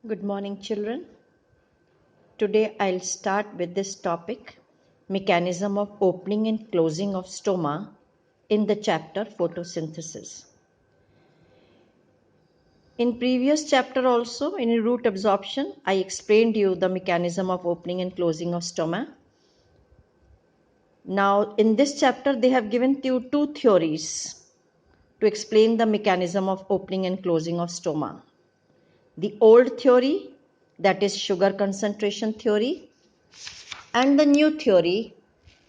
Good morning, children. Today I'll start with this topic, mechanism of opening and closing of stoma in the chapter photosynthesis. In previous chapter also, in root absorption, I explained you the mechanism of opening and closing of stoma. Now in this chapter they have given you two theories to explain the mechanism of opening and closing of stoma. The old theory, that is sugar concentration theory, and the new theory,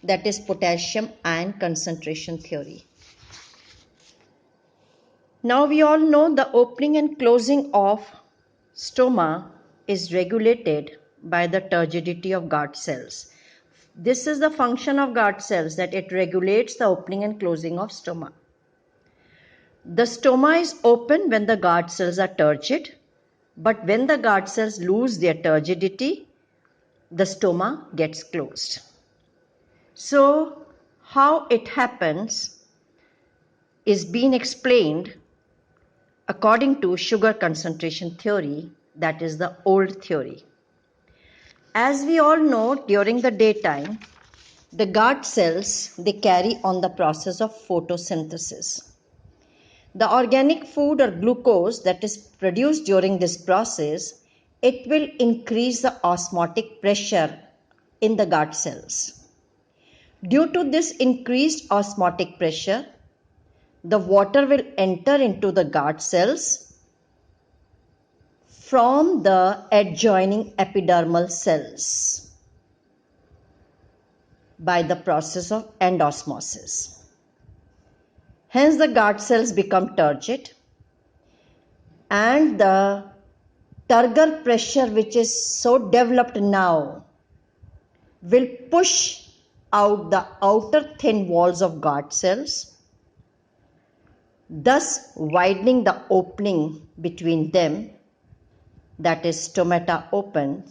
that is potassium ion concentration theory. Now we all know the opening and closing of stoma is regulated by the turgidity of guard cells. This is the function of guard cells, that it regulates the opening and closing of stoma. The stoma is open when the guard cells are turgid, but when the guard cells lose their turgidity, the stoma gets closed. So, how it happens is being explained according to sugar concentration theory, that is the old theory. As we all know, during the daytime, the guard cells, they carry on the process of photosynthesis. The organic food or glucose that is produced during this process, it will increase the osmotic pressure in the guard cells. Due to this increased osmotic pressure, the water will enter into the guard cells from the adjoining epidermal cells by the process of endosmosis. Hence the guard cells become turgid, and the turgor pressure, which is so developed now, will push out the outer thin walls of guard cells, thus widening the opening between them, that is stomata open,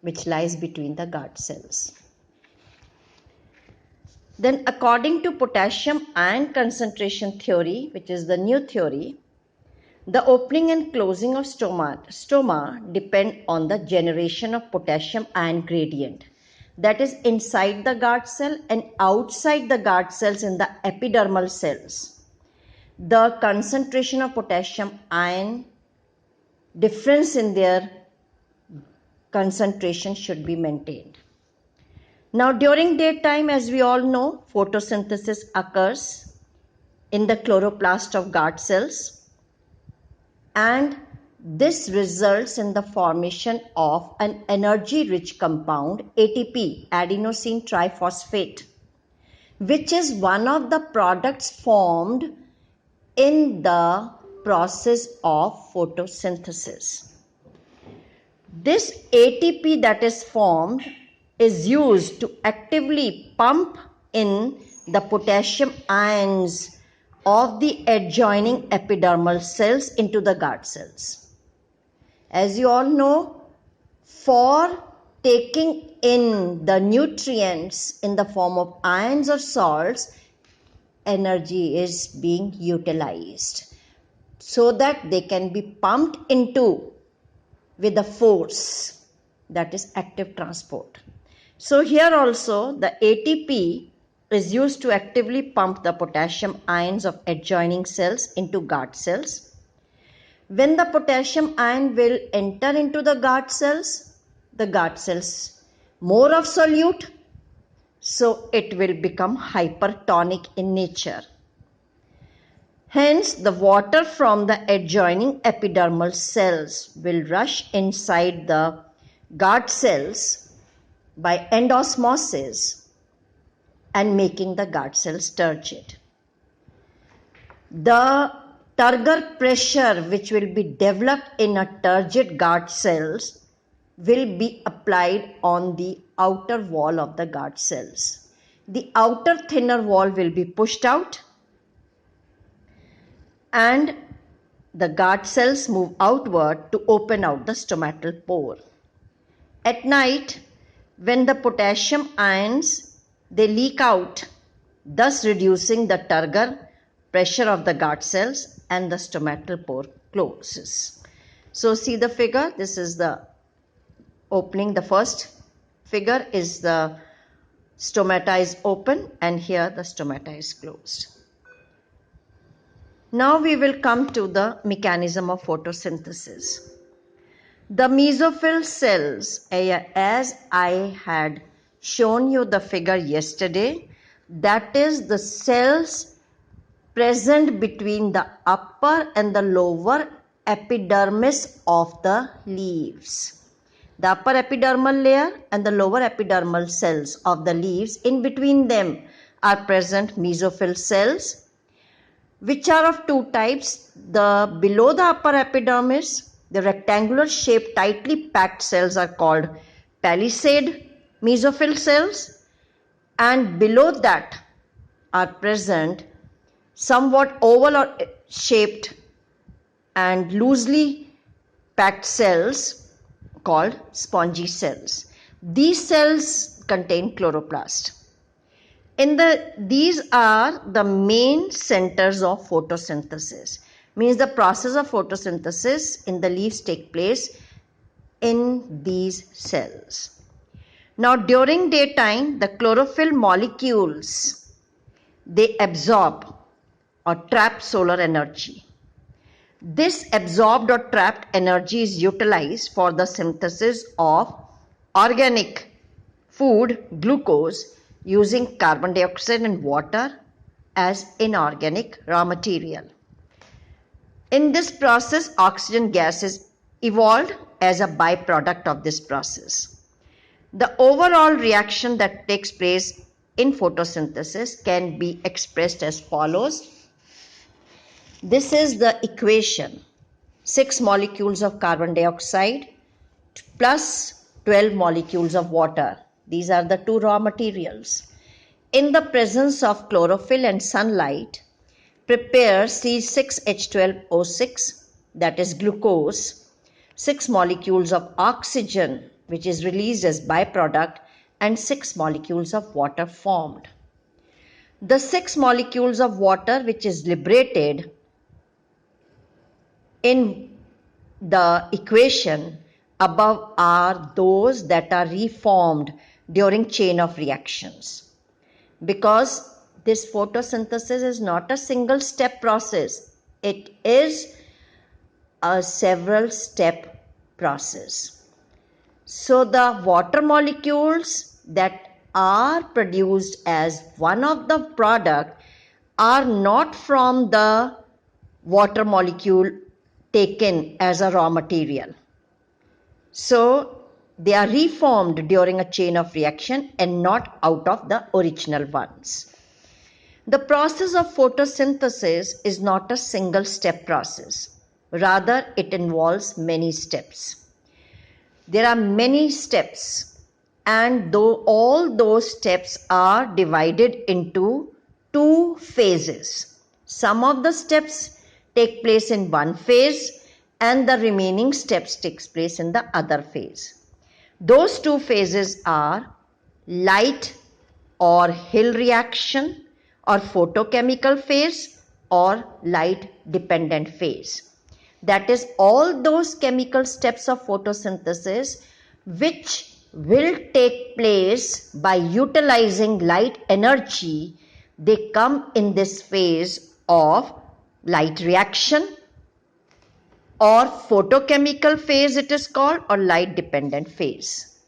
which lies between the guard cells. Then according to potassium ion concentration theory, which is the new theory, the opening and closing of stoma depend on the generation of potassium ion gradient, that is inside the guard cell and outside the guard cells in the epidermal cells. The concentration of potassium ion difference in their concentration should be maintained. Now during daytime, as we all know, photosynthesis occurs in the chloroplast of guard cells, and this results in the formation of an energy-rich compound, ATP, adenosine triphosphate, which is one of the products formed in the process of photosynthesis. This ATP that is formed is used to actively pump in the potassium ions of the adjoining epidermal cells into the guard cells. As you all know, for taking in the nutrients in the form of ions or salts, energy is being utilized so that they can be pumped into with a force, that is active transport. So here also the ATP is used to actively pump the potassium ions of adjoining cells into guard cells. When the potassium ion will enter into the guard cells more of solute, so it will become hypertonic in nature. Hence, the water from the adjoining epidermal cells will rush inside the guard cells by endosmosis and making the guard cells turgid. The turgor pressure which will be developed in a turgid guard cells will be applied on the outer wall of the guard cells. The outer thinner wall will be pushed out and the guard cells move outward to open out the stomatal pore. At night, when the potassium ions, they leak out, thus reducing the turgor pressure of the guard cells, and the stomatal pore closes. So see the figure, this is the opening. The first figure is the stomata is open and here the stomata is closed. Now we will come to the mechanism of photosynthesis. The mesophyll cells, as I had shown you the figure yesterday, that is the cells present between the upper and the lower epidermis of the leaves. The upper epidermal layer and the lower epidermal cells of the leaves, in between them are present mesophyll cells, which are of two types. The below the upper epidermis, the rectangular shaped tightly packed cells are called palisade mesophyll cells, and below that are present somewhat oval or shaped and loosely packed cells called spongy cells. These cells contain chloroplast. These are the main centers of photosynthesis. Means the process of photosynthesis in the leaves take place in these cells. Now during daytime, the chlorophyll molecules, they absorb or trap solar energy. This absorbed or trapped energy is utilized for the synthesis of organic food, glucose, using carbon dioxide and water as inorganic raw material. In this process, oxygen gas is evolved as a byproduct of this process. The overall reaction that takes place in photosynthesis can be expressed as follows. This is the equation. 6 molecules of carbon dioxide plus 12 molecules of water. These are the two raw materials. In the presence of chlorophyll and sunlight, prepare C6H12O6, that is glucose, 6 molecules of oxygen, which is released as byproduct, and 6 molecules of water formed. The 6 molecules of water which is liberated in the equation above are those that are reformed during chain of reactions. Because this photosynthesis is not a single step process, it is a several step process. So the water molecules that are produced as one of the product are not from the water molecule taken as a raw material. So they are reformed during a chain of reaction and not out of the original ones. The process of photosynthesis is not a single step process. Rather, it involves many steps. There are many steps, and though all those steps are divided into 2 phases. Some of the steps take place in one phase and the remaining steps takes place in the other phase. Those 2 phases are light or Hill reaction or photochemical phase or light dependent phase. That is, all those chemical steps of photosynthesis which will take place by utilizing light energy, they come in this phase of light reaction or photochemical phase it is called, or light dependent phase.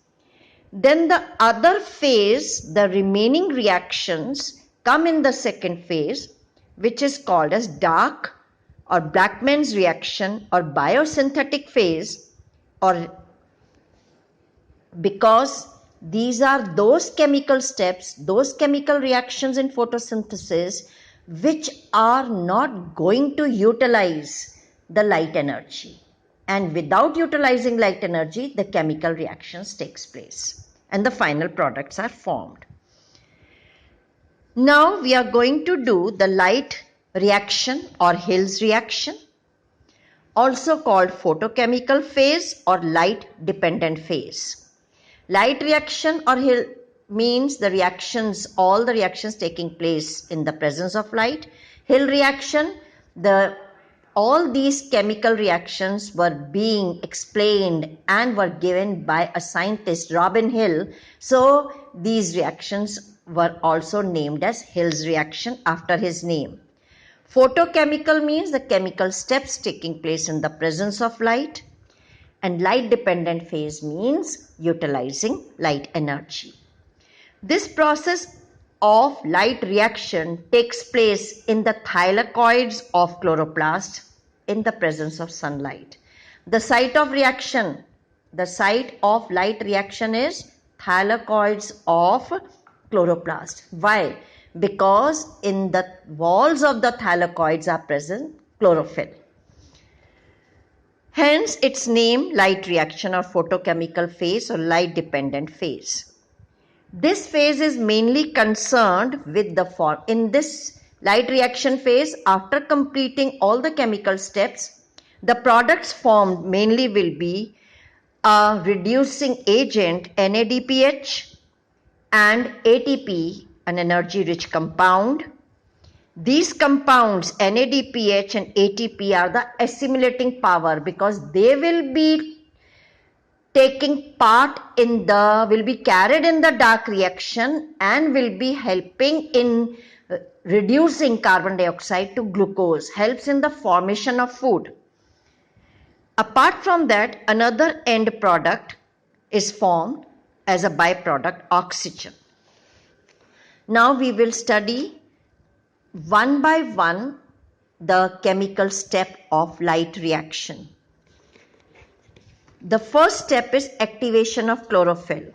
Then the other phase, the remaining reactions come in the second phase, which is called as dark or Blackman's reaction or biosynthetic phase, or because these are those chemical steps, those chemical reactions in photosynthesis which are not going to utilize the light energy, and without utilizing light energy the chemical reactions takes place and the final products are formed. Now we are going to do the light reaction or Hill's reaction, also called photochemical phase or light dependent phase. Light reaction or Hill means the reactions, all the reactions taking place in the presence of light. Hill reaction, the all these chemical reactions were being explained and were given by a scientist, Robin Hill. So these reactions were also named as Hill's reaction after his name. Photochemical means the chemical steps taking place in the presence of light, and light dependent phase means utilizing light energy. This process of light reaction takes place in the thylakoids of chloroplast in the presence of sunlight. The site of reaction, the site of light reaction is thylakoids of chloroplast. Why? Because in the walls of the thylakoids are present chlorophyll. Hence its name, light reaction or photochemical phase or light dependent phase. This phase is mainly concerned with the form. In this light reaction phase, after completing all the chemical steps, the products formed mainly will be a reducing agent NADPH and ATP, an energy rich compound. These compounds NADPH and ATP are the assimilating power because they will be taking part in will be carried in the dark reaction and will be helping in reducing carbon dioxide to glucose, helps in the formation of food. Apart from that, another end product is formed as a byproduct, oxygen. Now we will study one by one the chemical step of light reaction. The first step is activation of chlorophyll.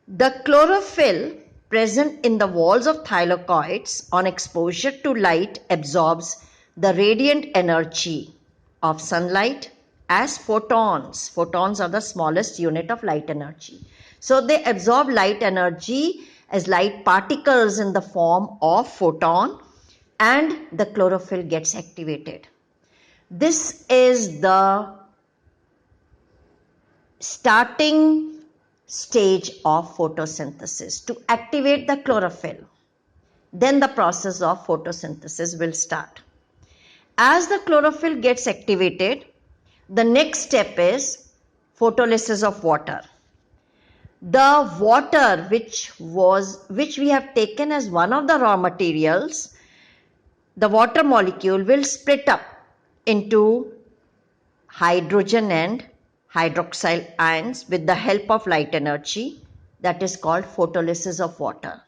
The chlorophyll present in the walls of thylakoids on exposure to light absorbs the radiant energy of sunlight as photons. Photons are the smallest unit of light energy. So they absorb light energy as light particles in the form of photon and the chlorophyll gets activated. This is the starting stage of photosynthesis to activate the chlorophyll. Then the process of photosynthesis will start. As the chlorophyll gets activated, the next step is photolysis of water. The water which we have taken as one of the raw materials, the water molecule will split up into hydrogen and hydroxyl ions with the help of light energy. That is called photolysis of water.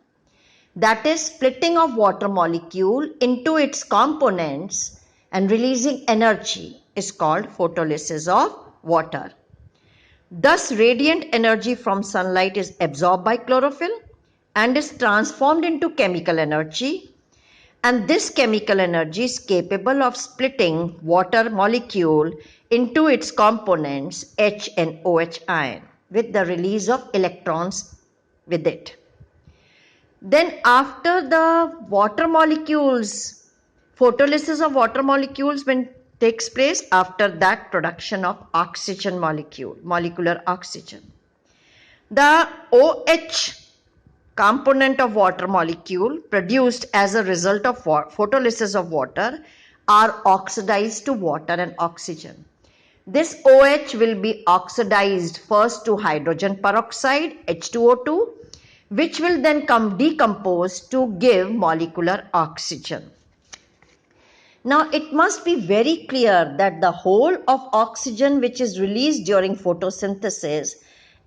That is splitting of water molecule into its components and releasing energy is called photolysis of water. Thus, radiant energy from sunlight is absorbed by chlorophyll and is transformed into chemical energy, and this chemical energy is capable of splitting water molecule into its components H and OH ion with the release of electrons with it. Then after the water molecules, photolysis of water molecules when takes place, after that production of oxygen molecule, molecular oxygen. The OH component of water molecule produced as a result of photolysis of water are oxidized to water and oxygen. This OH will be oxidized first to hydrogen peroxide, H2O2, which will then decompose to give molecular oxygen. Now it must be very clear that the whole of oxygen which is released during photosynthesis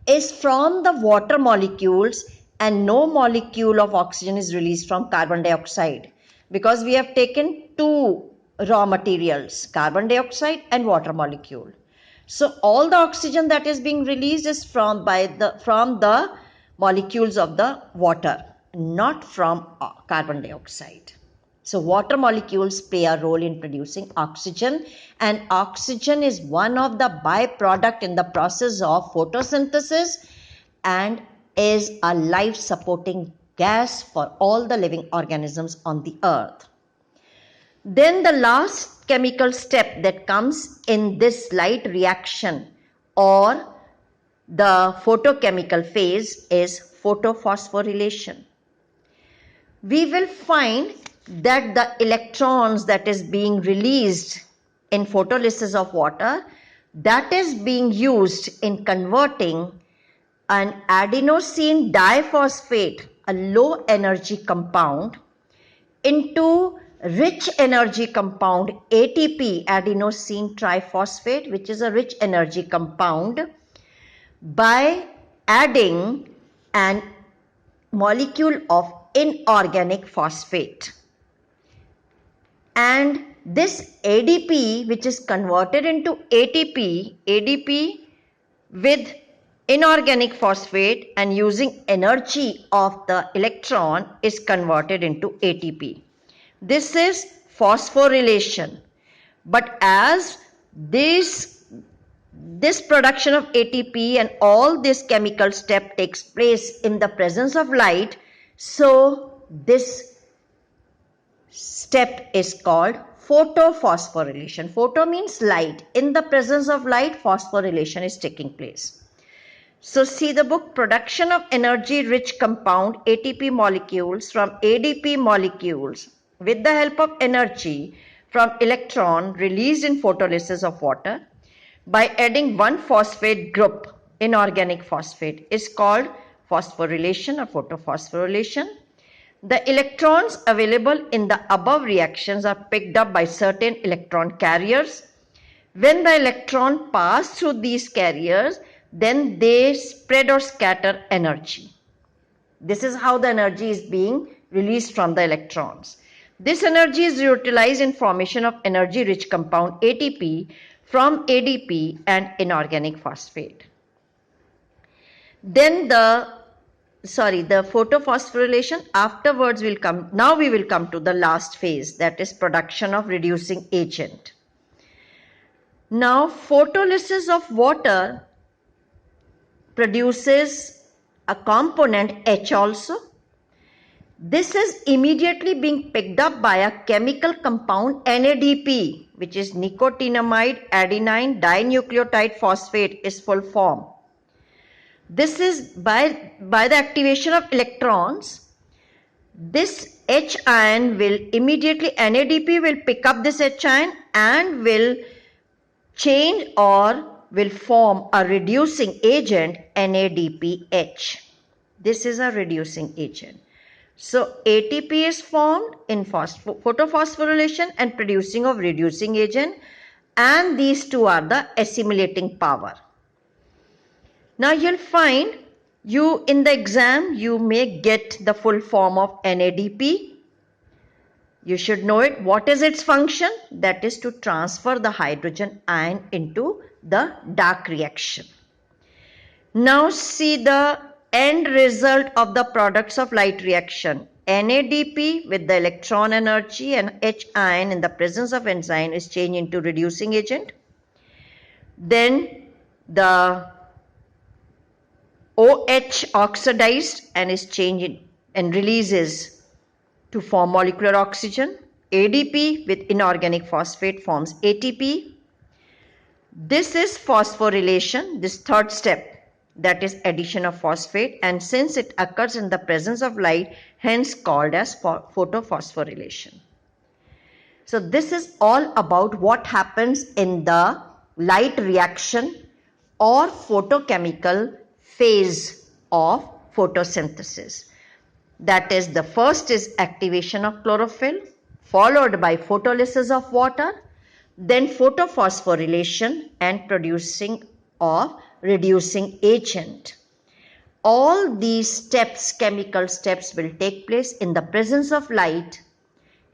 is from the water molecules and no molecule of oxygen is released from carbon dioxide, because we have taken two raw materials, carbon dioxide and water molecule. So all the oxygen that is being released is from the molecules of the water, not from carbon dioxide. So water molecules play a role in producing oxygen, and oxygen is one of the byproduct in the process of photosynthesis and is a life supporting gas for all the living organisms on the earth. Then the last chemical step that comes in this light reaction or the photochemical phase is photophosphorylation. We will find that the electrons that is being released in photolysis of water, that is being used in converting an adenosine diphosphate, a low energy compound, into rich energy compound ATP, adenosine triphosphate, which is a rich energy compound, by adding an molecule of inorganic phosphate. And this ADP, which is converted into ADP with inorganic phosphate and using energy of the electron, is converted into ATP. This is phosphorylation. But as this production of ATP and all this chemical step takes place in the presence of light, so this step is called photophosphorylation. Photo means light. In the presence of light, phosphorylation is taking place. So see the book, production of energy rich compound ATP molecules from ADP molecules with the help of energy from electron released in photolysis of water by adding one phosphate group, inorganic phosphate, is called phosphorylation or photophosphorylation. The electrons available in the above reactions are picked up by certain electron carriers. When the electron pass through these carriers, then they spread or scatter energy. This is how the energy is being released from the electrons. This energy is utilized in formation of energy-rich compound ATP from ADP and inorganic phosphate. Then the photophosphorylation afterwards will come. Now we will come to the last phase, that is production of reducing agent. Now photolysis of water produces a component H also. This is immediately being picked up by a chemical compound NADP, which is nicotinamide adenine dinucleotide phosphate is full form. This is by the activation of electrons. This H ion will immediately, NADP will pick up this H ion and will change or will form a reducing agent NADPH. This is a reducing agent. So ATP is formed in photophosphorylation and producing of reducing agent, and these two are the assimilating power. Now you'll find in the exam you may get the full form of NADP. You should know it. What is its function? That is to transfer the hydrogen ion into the dark reaction. Now see the end result of the products of light reaction. NADP with the electron energy and H ion in the presence of enzyme is changed into reducing agent. Then the OH oxidized and is changed and releases to form molecular oxygen. ADP with inorganic phosphate forms ATP. This is phosphorylation, this third step, that is addition of phosphate, and since it occurs in the presence of light, hence called as photophosphorylation. So this is all about what happens in the light reaction or photochemical phase of photosynthesis. That is, the first is activation of chlorophyll, followed by photolysis of water, then photophosphorylation and producing of reducing agent. All these steps, chemical steps, will take place in the presence of light,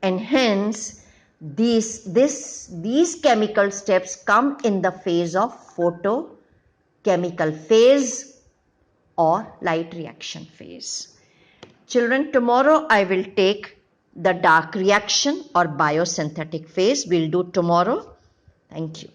and hence these chemical steps come in the phase of photochemical phase or light reaction phase. Children, tomorrow I will take the dark reaction or biosynthetic phase. We'll do tomorrow. Thank you.